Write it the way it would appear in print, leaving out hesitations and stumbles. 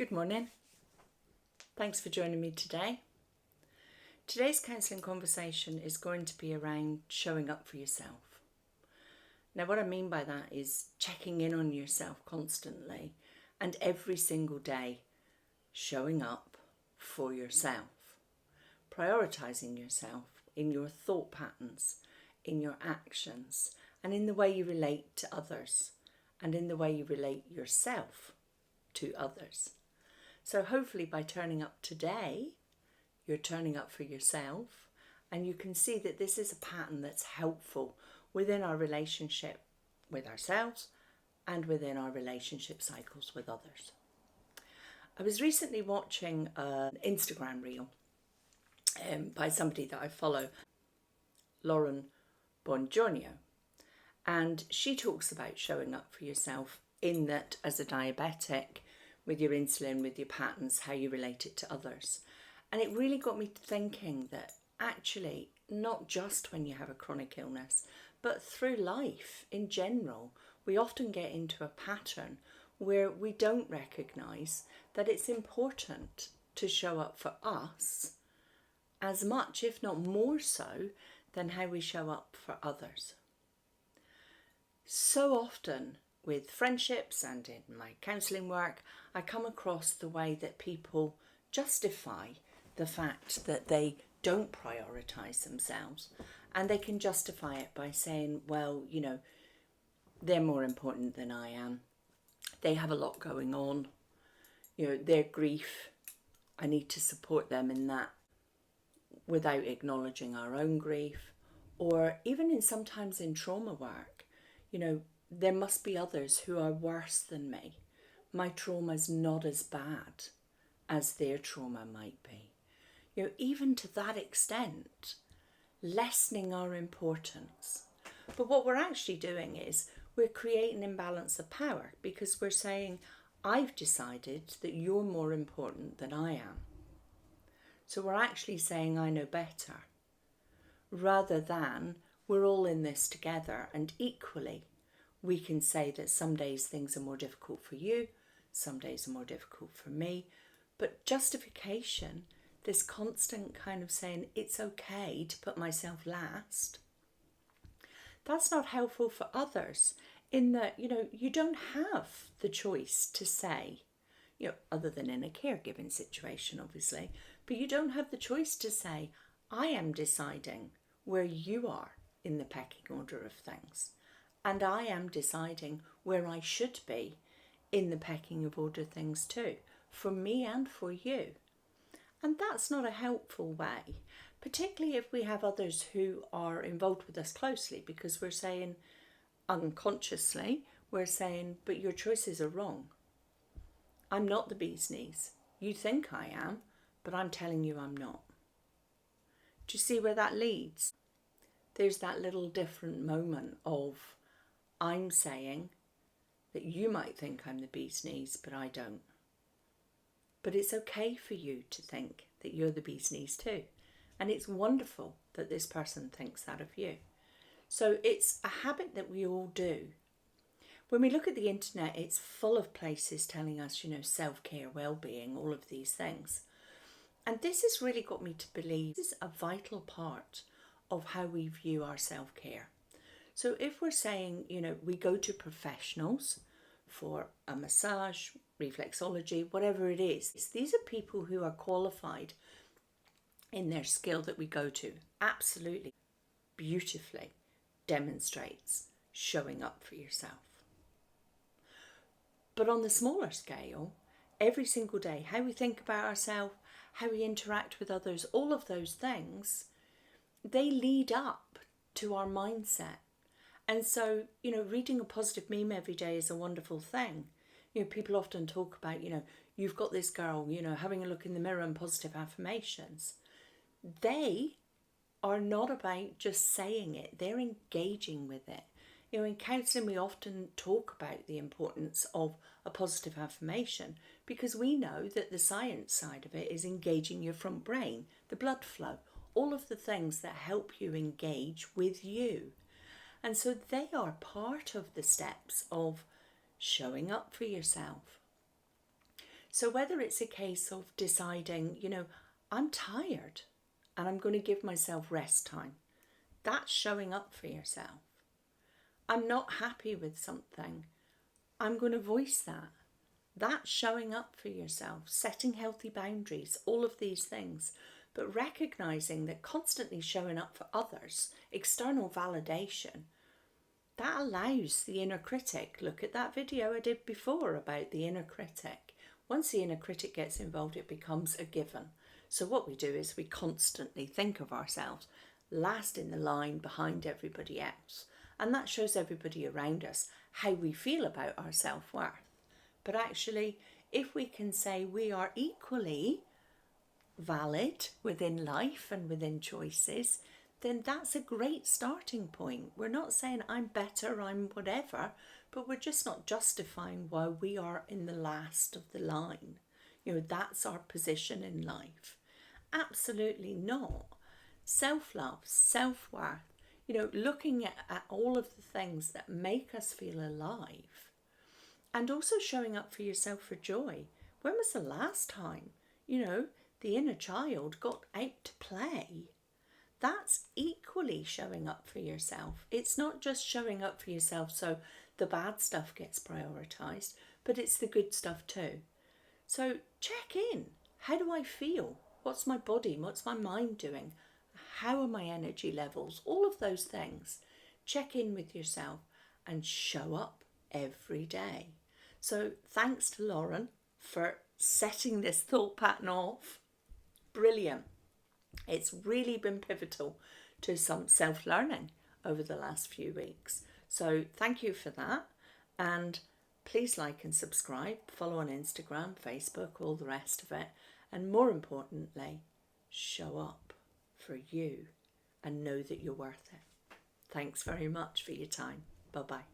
Good morning. Thanks for joining me today. Today's counselling conversation is going to be around showing up for yourself. Now, what I mean by that is checking in on yourself constantly and every single day showing up for yourself, prioritising yourself in your thought patterns, in your actions, and in the way you relate to others, and in the way you relate yourself to others. So hopefully by turning up today, you're turning up for yourself, and you can see that this is a pattern that's helpful within our relationship with ourselves and within our relationship cycles with others. I was recently watching an Instagram reel by somebody that I follow, Lauren Bongiorno, and she talks about showing up for yourself in that as a diabetic, with your insulin, with your patterns, how you relate it to others. And it really got me thinking that actually, not just when you have a chronic illness, but through life in general, we often get into a pattern where we don't recognise that it's important to show up for us as much, if not more so, than how we show up for others. So often with friendships and in my counselling work, I come across the way that people justify the fact that they don't prioritise themselves, and they can justify it by saying, well, they're more important than I am. They have a lot going on. Their grief, I need to support them in that, without acknowledging our own grief. Or even sometimes in trauma work, there must be others who are worse than me. My trauma's not as bad as their trauma might be. Even to that extent, lessening our importance. But what we're actually doing is we're creating an imbalance of power, because we're saying, I've decided that you're more important than I am. So we're actually saying I know better, rather than we're all in this together, and equally we can say that some days things are more difficult for you, some days are more difficult for me. But justification, this constant kind of saying it's okay to put myself last, that's not helpful for others, in that, you don't have the choice to say, other than in a caregiving situation, obviously, but you don't have the choice to say, I am deciding where you are in the pecking order of things. And I am deciding where I should be in the pecking of order things too, for me and for you. And that's not a helpful way, particularly if we have others who are involved with us closely, because we're saying, unconsciously, we're saying, but your choices are wrong. I'm not the bee's knees. You think I am, but I'm telling you I'm not. Do you see where that leads? There's that little different moment of, I'm saying that you might think I'm the bee's knees, but I don't. But it's okay for you to think that you're the bee's knees too. And it's wonderful that this person thinks that of you. So it's a habit that we all do. When we look at the internet, it's full of places telling us, self-care, well-being, all of these things. And this has really got me to believe this is a vital part of how we view our self-care. So if we're saying, we go to professionals for a massage, reflexology, whatever it is, these are people who are qualified in their skill that we go to. Absolutely, beautifully demonstrates showing up for yourself. But on the smaller scale, every single day, how we think about ourselves, how we interact with others, all of those things, they lead up to our mindset. And so, reading a positive meme every day is a wonderful thing. People often talk about, you've got this girl, having a look in the mirror and positive affirmations. They are not about just saying it, they're engaging with it. In counselling, we often talk about the importance of a positive affirmation, because we know that the science side of it is engaging your front brain, the blood flow, all of the things that help you engage with you. And so they are part of the steps of showing up for yourself. So whether it's a case of deciding, I'm tired and I'm going to give myself rest time, that's showing up for yourself. I'm not happy with something, I'm going to voice that. That's showing up for yourself, setting healthy boundaries, all of these things. But recognizing that constantly showing up for others, external validation, that allows the inner critic. Look at that video I did before about the inner critic. Once the inner critic gets involved, it becomes a given. So what we do is we constantly think of ourselves last in the line behind everybody else. And that shows everybody around us how we feel about our self-worth. But actually, if we can say we are equally valid within life and within choices, then that's a great starting point. We're not saying I'm better, I'm whatever, but we're just not justifying why we are in the last of the line. That's our position in life. Absolutely not. Self-love, self-worth, looking at all of the things that make us feel alive, and also showing up for yourself for joy. When was the last time, the inner child got out to play? That's equally showing up for yourself. It's not just showing up for yourself so the bad stuff gets prioritised, but it's the good stuff too. So check in. How do I feel? What's my body? What's my mind doing? How are my energy levels? All of those things. Check in with yourself and show up every day. So thanks to Lauren for setting this thought pattern off. Brilliant. It's really been pivotal to some self-learning over the last few weeks. So thank you for that. And please like and subscribe, follow on Instagram, Facebook, all the rest of it. And more importantly, show up for you and know that you're worth it. Thanks very much for your time. Bye-bye.